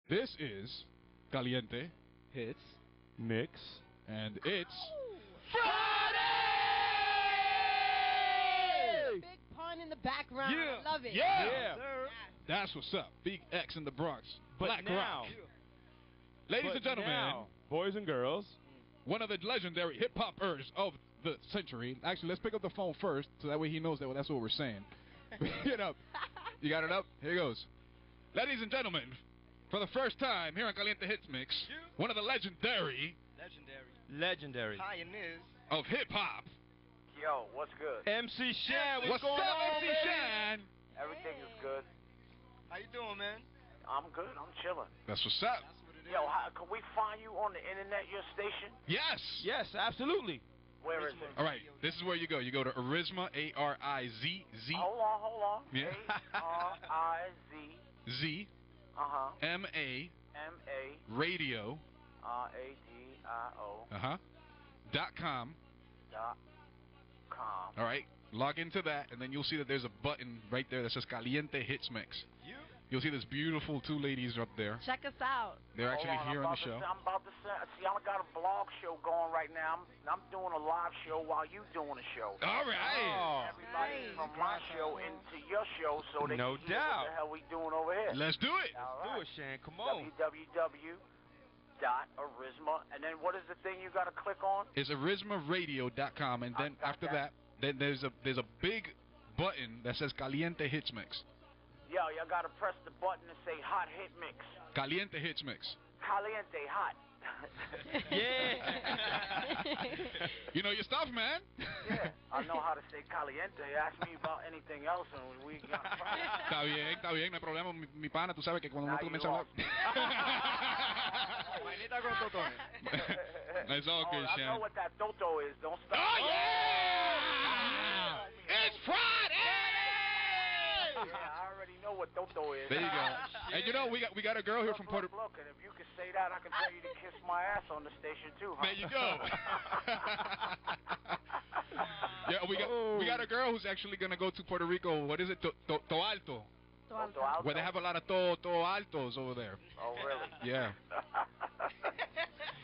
This is Caliente Hits Mix, and it's Friday! Big pun in the background. Yeah. I love it. Yeah. That's what's up. Big X in the Bronx. Black Rock. Ladies and gentlemen, now, boys and girls, one of the legendary hip-hopers of the century. Actually, let's pick up the phone first, so that way he knows that that's what we're saying. Get up. You got it up? Here goes. Ladies and gentlemen, for the first time here on CalienteHitzMix, one of the legendary pioneers of hip-hop. Yo, what's good? MC Shan, what's going up, on, MC Shan? Everything is good. How you doing, man? I'm good. I'm chilling. That's what's up. Yo, can we find you on the internet, your station? Yes. Yes, absolutely. Where is it? All right, this is where you go. You go to Arizma, A-R-I-Z-Z. Hold on. Yeah. A-R-I-Z. Z. M-A. M-A. Radio. R-A-D-I-O. .com. .com. All right. Log into that, and then you'll see that there's a button right there that says Caliente Hits Mix. You'll see this beautiful two ladies up there. Check us out. They're actually here on the show. I'm about to say, I got a blog show going right now. I'm doing a live show while you doing a show. All right. Everybody from my show into your show, so they No can see doubt. what the hell we doing over here. Let's do it. All right. Do it, Shan. Come on. www.arizma. And then what is the thing you got to click on? It's arizmaradio.com, and then after that, then there's a big button that says Caliente Hits Mix. Yo, y'all got to press the button and say hot hit mix. Caliente Hits Mix. Caliente, hot. Yeah. You know your stuff, man. Yeah, I know how to say caliente. Ask me about anything else and we got Está bien, no hay problema, mi pana. Tú sabes que cuando uno comienza a hablar. It's all good, I Shan. know what that toto is. Don't stop. Oh, yeah! It's Friday! Yeah, I already know what toto is. There you go. And you know, we got a girl here from Puerto Rico. Look, and if you can say that, I can tell you to kiss my ass on the station too. Huh? There you go. Yeah, we got a girl who's actually gonna go to Puerto Rico. What is it? To Alto. Where they have a lot of to altos over there. Oh, really? Yeah.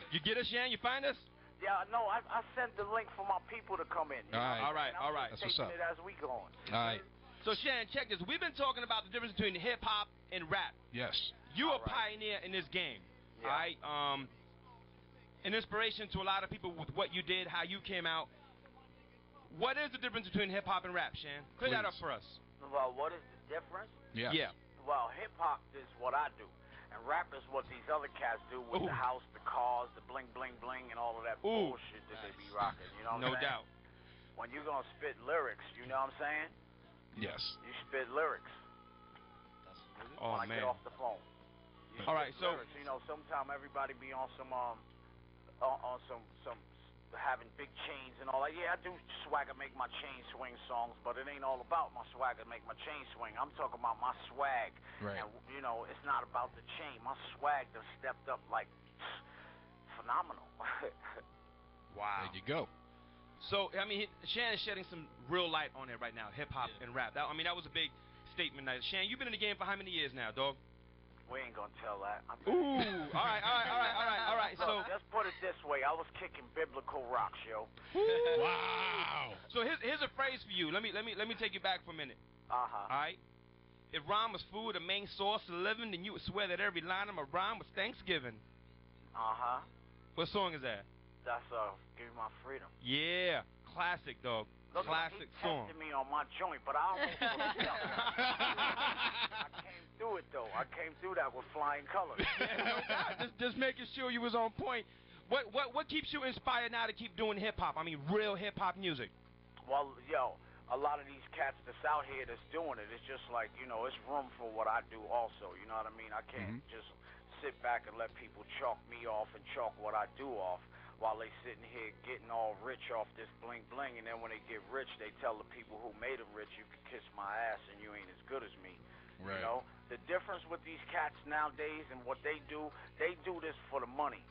You get us, Shan? You find us? Yeah, no, I sent the link for my people to come in. All right. That's what's up. It as we going. All right. So, Shan, check this. We've been talking about the difference between hip-hop and rap. Yes. You're a pioneer in this game, yeah. all right? An inspiration to a lot of people with what you did, how you came out. What is the difference between hip-hop and rap, Shan? Clear that up for us. Well, what is the difference? Yeah. Well, hip-hop is what I do, and rap is what these other cats do with the house, the cars, the bling, bling, bling, and all of that bullshit that they be rocking. You know what I'm saying? No doubt. When you're going to spit lyrics, you know what I'm saying? Yes. You spit lyrics. Oh, when I get off the phone. All right, so lyrics. You know, sometimes everybody be on some having big chains and all that. Yeah, I do swagger make my chain swing songs, but it ain't all about my swagger make my chain swing. I'm talking about my swag. Right. And you know, it's not about the chain. My swag done stepped up like phenomenal. wow. There you go. So, I mean, Shan is shedding some real light on it right now, hip-hop and rap. That was a big statement. Shan, you've been in the game for how many years now, dog? We ain't gonna tell that. Ooh, all right. So let's put it this way: I was kicking biblical rocks, yo. Wow. So here's a phrase for you. Let me take you back for a minute. All right. If rhyme was food, a main source of living, then you would swear that every line of my rhyme was Thanksgiving. What song is that? That's Give Me My Freedom. Yeah, classic, dog. Look, classic song. He tested me on my joint, but I almost I came through it though. I came through that with flying colors. just making sure you was on point. What keeps you inspired now to keep doing hip hop? I mean, real hip hop music. Well, yo, a lot of these cats that's out here that's doing it, it's just like, you know, it's room for what I do also. You know what I mean? I can't just sit back and let people chalk me off and chalk what I do off, while they sitting here getting all rich off this bling bling, and then when they get rich, they tell the people who made them rich, you can kiss my ass and you ain't as good as me. Right. You know, the difference with these cats nowadays and what they do this for the money.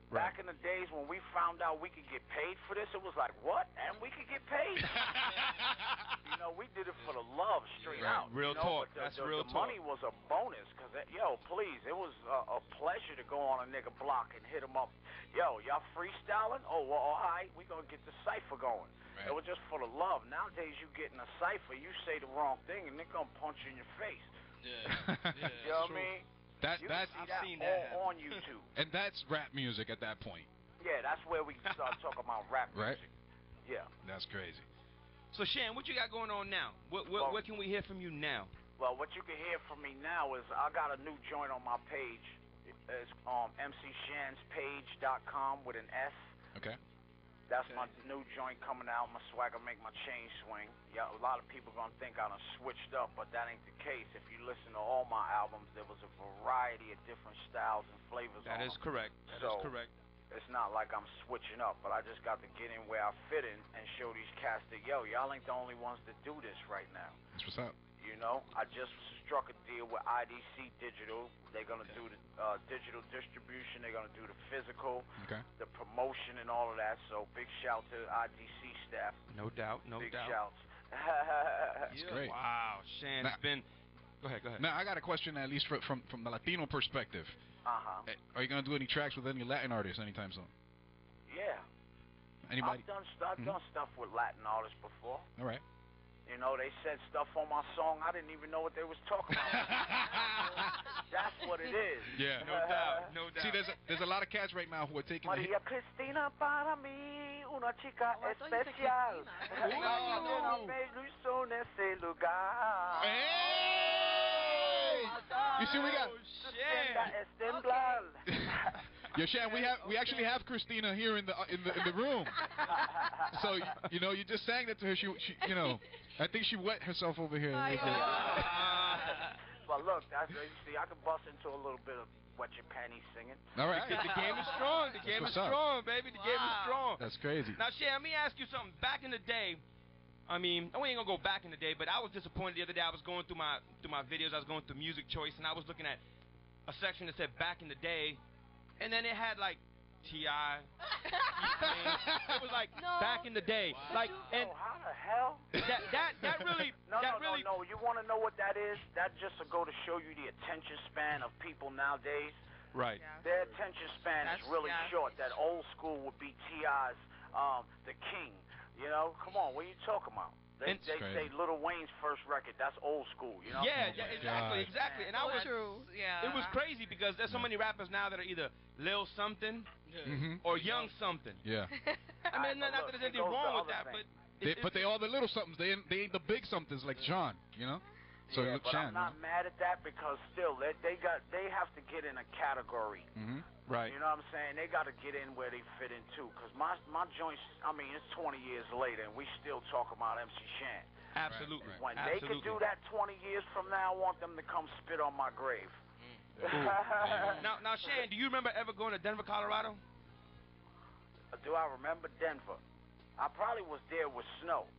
Right. Back in the days when we found out we could get paid for this, it was like, what? And we could get paid? You know, we did it for the love, straight out. Real you know? talk. But That's the real talk. The money was a bonus, because, yo, please, it was a pleasure to go on a nigga block and hit him up. Yo, y'all freestyling? Oh, well, all right, we gonna get the cipher going. Right. It was just for the love. Nowadays, you get in a cipher, you say the wrong thing, and they gonna punch you in your face. Yeah, you know what I mean? That's I've seen that on YouTube. And that's rap music at that point. Yeah, that's where we start talking about rap music. Right? Yeah. That's crazy. So, Shan, what you got going on now? What can we hear from you now? Well, what you can hear from me now is I got a new joint on my page. It's mcshanspage.com with an S. Okay. That's my new joint coming out. My swagger make my chain swing. Yeah, a lot of people gonna think I done switched up, but that ain't the case. If you listen to all my albums, there was a variety of different styles and flavors on them. That is correct. That is correct. It's not like I'm switching up, but I just got to get in where I fit in and show these cats that, yo, y'all ain't the only ones that do this right now. That's what's up. You know, I just struck a deal with IDC Digital. They're going to do the digital distribution. They're going to do the physical, the promotion, and all of that. So big shout to the IDC staff. No doubt, no big doubt. Big shouts. That's great. Wow, Shan, it's been... Go ahead. Now, I got a question, at least from the Latino perspective. Uh-huh. Are you going to do any tracks with any Latin artists anytime soon? Yeah. Anybody? I've done stuff with Latin artists before. All right. You know, they said stuff on my song. I didn't even know what they was talking about. That's what it is. Yeah. No doubt. No doubt. See, there's a lot of cats right now who are taking Maria Cristina para mí, una chica especial. Hey! You see, we got... Yo, Shan, we actually have Christina here in the room. So you know, you just sang that to her. She you know, I think she wet herself over here. Well, look, you see, I can bust into a little bit of wet your panties singing. All right. The game is strong. The game is strong, baby. The game is strong. That's crazy. Now, Shan, let me ask you something. Back in the day, I mean, we ain't gonna go back in the day, but I was disappointed the other day. I was going through my videos. I was going through Music Choice, and I was looking at a section that said back in the day. And then it had like T.I. It was like back in the day. Wow. Like, and how the hell? That really No. You want to know what that is? That just to go to show you the attention span of people nowadays. Right. Yeah. Their attention span is really short. That old school would be T.I.'s The King. You know, come on, what are you talking about? They say Lil Wayne's first record. That's old school, you know? Yeah, exactly. And I was true. Yeah. It was crazy because there's so many rappers now that are either Lil something or Young something. Yeah. I mean, not that there's anything wrong with that, but they all the little somethings. They ain't the big somethings like John, you know? So yeah, but Shan, I'm not mad at that because still they have to get in a category. Right. You know what I'm saying? They got to get in where they fit in too. Cause my joints, I mean, it's 20 years later and we still talk about MC Shan. Absolutely. When they can do that 20 years from now, I want them to come spit on my grave. Now, Shan, do you remember ever going to Denver, Colorado? Do I remember Denver? I probably was there with snow.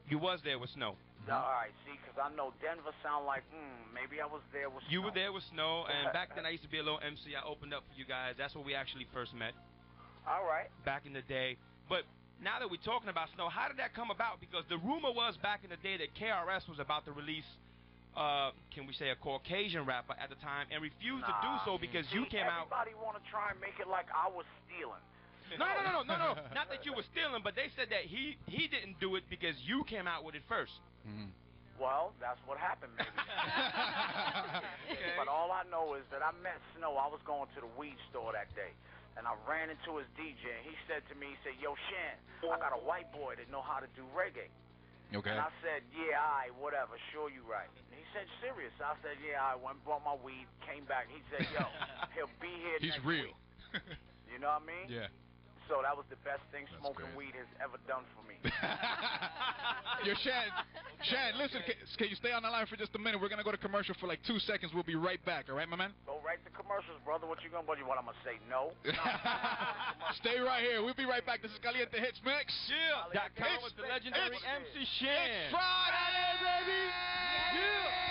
You was there with snow. All right, see, because I know Denver sound like, maybe I was there with snow. You were there with snow, and back then I used to be a little MC. I opened up for you guys. That's where we actually first met. All right. Back in the day. But now that we're talking about snow, how did that come about? Because the rumor was back in the day that KRS was about to release, can we say, a Caucasian rapper at the time, and refused to do so because you came out. Everybody want to try and make it like I was stealing. No. Not that you were stealing, but they said that he didn't do it because you came out with it first. Well, that's what happened, maybe. Okay. But all I know is that I met Snow. I was going to the weed store that day, and I ran into his DJ, and he said to me, he said, "Yo, Shan, I got a white boy that know how to do reggae." Okay. And I said, "Yeah, all right, whatever, sure you right." And he said, "Serious?" I said, "Yeah, I went and bought my weed, came back." He said, "Yo, he'll be here next real. week." You know what I mean? Yeah. So that was the best thing smoking weed has ever done for me. Yo, Shan, listen, can you stay on the line for just a minute? We're going to go to commercial for like 2 seconds. We'll be right back, all right, my man? Go right to commercials, brother. What I'm going to say? No? Stay right here. We'll be right back. This is CalienteHitzMix. Yeah. .com with the legendary MC Shan. It's Friday, baby! Yeah!